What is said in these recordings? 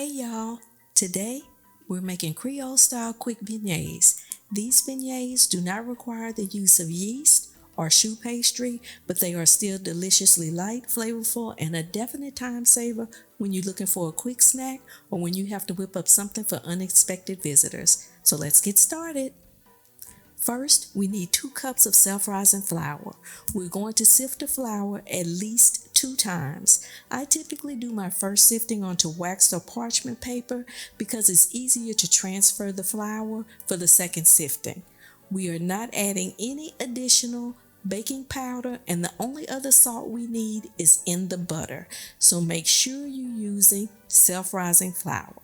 y'all, today we're making Creole style quick beignets. These beignets do not require the use of yeast or choux pastry, but they are still deliciously light, flavorful, and a definite time saver when you're looking for a quick snack or when you have to whip up something for unexpected visitors. So let's get started. First, we need 2 cups of self-rising flour. We're going to sift the flour at least 2 times. I typically do my first sifting onto waxed or parchment paper because it's easier to transfer the flour for the second sifting. We are not adding any additional baking powder, and the only other salt we need is in the butter. So make sure you're using self-rising flour.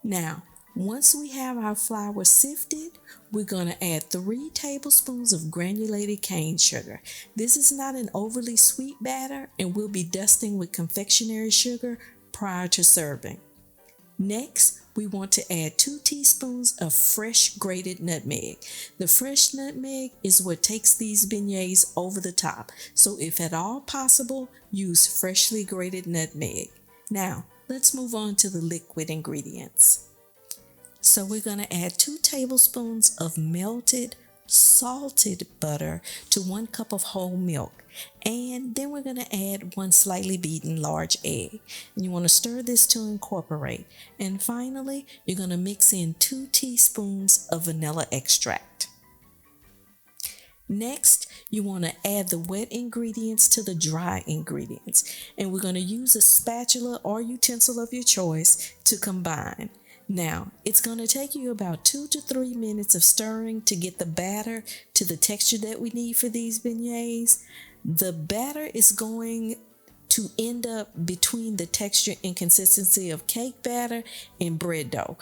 Now, once we have our flour sifted, we're going to add 3 tablespoons of granulated cane sugar. This is not an overly sweet batter, and we'll be dusting with confectionery sugar prior to serving. Next, we want to add 2 teaspoons of fresh grated nutmeg. The fresh nutmeg is what takes these beignets over the top, so if at all possible, use freshly grated nutmeg. Now, let's move on to the liquid ingredients. So we're going to add 2 tablespoons of melted salted butter to 1 cup of whole milk, and then we're going to add 1 slightly beaten large egg. And you want to stir this to incorporate. And finally, you're going to mix in 2 teaspoons of vanilla extract. Next, you want to add the wet ingredients to the dry ingredients, and we're going to use a spatula or utensil of your choice to combine. Now, it's going to take you about 2 to 3 minutes of stirring to get the batter to the texture that we need for these beignets. The batter is going to end up between the texture and consistency of cake batter and bread dough.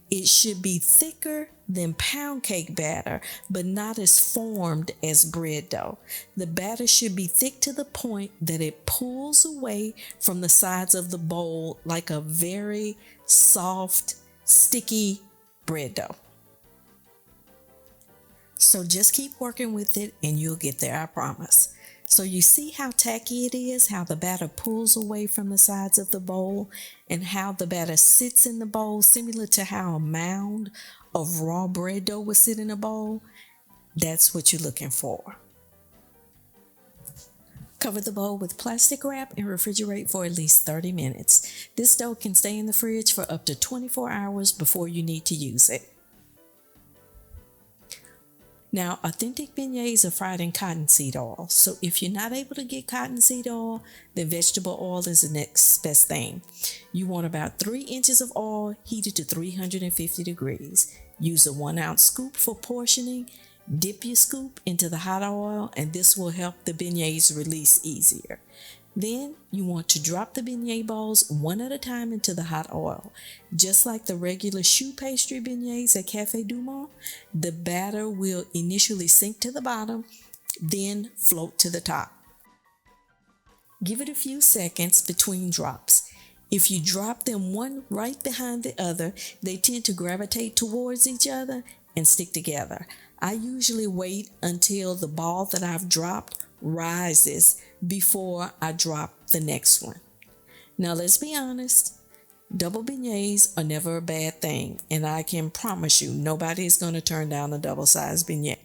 It should be thicker than pound cake batter, but not as formed as bread dough. The batter should be thick to the point that it pulls away from the sides of the bowl like a very soft, sticky bread dough. So just keep working with it and you'll get there, I promise. So you see how tacky it is, how the batter pulls away from the sides of the bowl, and how the batter sits in the bowl, similar to how a mound of raw bread dough would sit in a bowl. That's what you're looking for. Cover the bowl with plastic wrap and refrigerate for at least 30 minutes. This dough can stay in the fridge for up to 24 hours before you need to use it. Now, authentic beignets are fried in cottonseed oil, so if you're not able to get cottonseed oil, then vegetable oil is the next best thing. You want about 3 inches of oil heated to 350 degrees. Use a 1-ounce scoop for portioning. Dip your scoop into the hot oil, and this will help the beignets release easier. Then you want to drop the beignet balls one at a time into the hot oil. Just like the regular choux pastry beignets at Café Du Monde, the batter will initially sink to the bottom, then float to the top. Give it a few seconds between drops. If you drop them one right behind the other, they tend to gravitate towards each other and stick together. I usually wait until the ball that I've dropped rises before I drop the next one. Now let's be honest, double beignets are never a bad thing, and I can promise you nobody is going to turn down a double-sized beignet.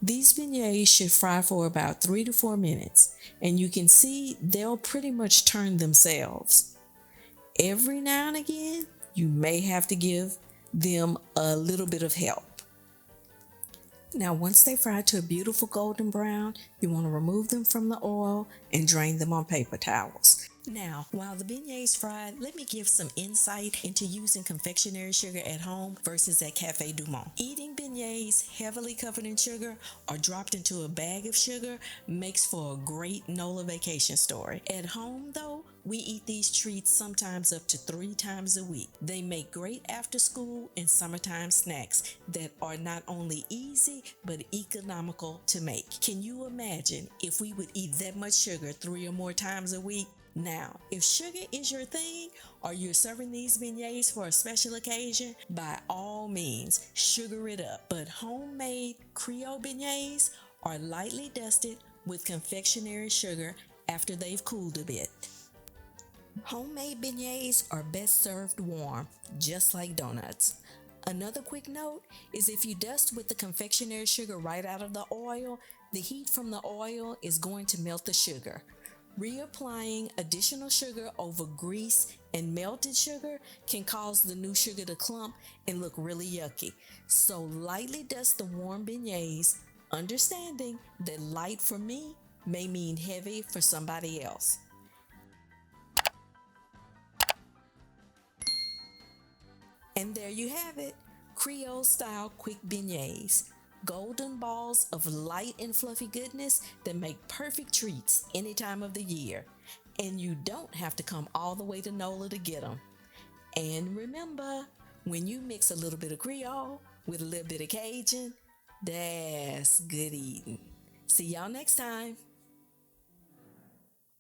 These beignets should fry for about 3 to 4 minutes, and you can see they'll pretty much turn themselves. Every now and again, you may have to give them a little bit of help. Now, once they fry to a beautiful golden brown, you want to remove them from the oil and drain them on paper towels. Now, while the beignets fried, let me give some insight into using confectionery sugar at home versus at Café Du Monde. Eating beignets heavily covered in sugar or dropped into a bag of sugar makes for a great NOLA vacation story. At home, though, we eat these treats sometimes up to 3 times a week. They make great after school and summertime snacks that are not only easy but economical to make. Can you imagine if we would eat that much sugar 3 or more times a week? Now, if sugar is your thing or you're serving these beignets for a special occasion, by all means, sugar it up. But homemade Creole beignets are lightly dusted with confectionery sugar after they've cooled a bit. Homemade beignets are best served warm, just like donuts. Another quick note is if you dust with the confectionery sugar right out of the oil, the heat from the oil is going to melt the sugar. Reapplying additional sugar over grease and melted sugar can cause the new sugar to clump and look really yucky. So lightly dust the warm beignets, understanding that light for me may mean heavy for somebody else. And there you have it, Creole style quick beignets. Golden balls of light and fluffy goodness that make perfect treats any time of the year. And you don't have to come all the way to NOLA to get them. And remember, when you mix a little bit of Creole with a little bit of Cajun, that's good eating. See y'all next time.